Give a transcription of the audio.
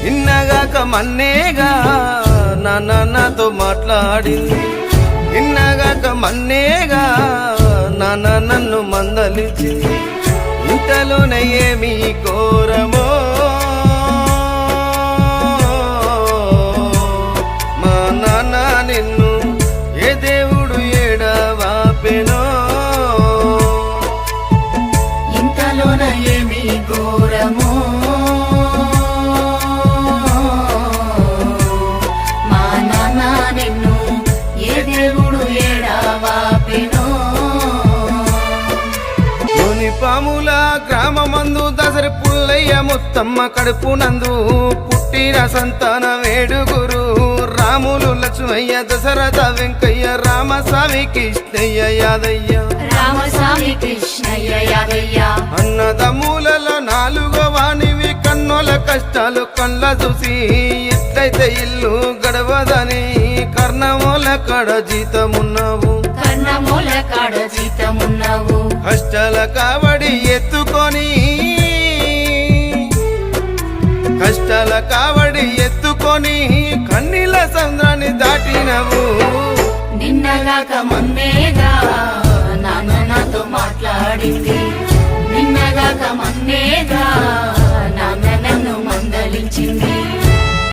నిన్నగాక మన్నేగా నాతో మాట్లాడింది, నిన్నగాక మన్నేగా నన్ను మందలించింది. ఇంతలోనే ఏమి ఘోరమో మా నాన్న నిన్ను ఏ దేవుడు ఏడవాపెనో. ఇంతలోన ఏమి ఘోరమో మా నాన్న నిన్ను ఏ దేవుడు ఏడవాపెనో. పాముల గ్రామమందు దసరి పుల్లయ్య ముత్తమ్మ కడుపునందు పుట్టిన సంతాన వేడుగురు రాములు లక్ష్మయ్య దశరథ వెంకయ్య రామస్వామి కృష్ణయ్య యాదయ్య. రామస్వామి కృష్ణయ్య యాదయ్య అన్నదమ్ములలో నాలుగో వాణివి, కన్నుల కష్టాలు కళ్ళ చూసి ఎట్లయితే ఇల్లు గడవదని కర్ణమూల కడ జీతమున్నావు, కర్ణమూల కాడ జీతమున్నావు. కష్టాల కావడి ఎత్తుకొని, కష్టాల కావడి ఎత్తుకొని కన్నీల సంద్రాన్ని దాటినవు. నిన్నగాక మొన్నేగా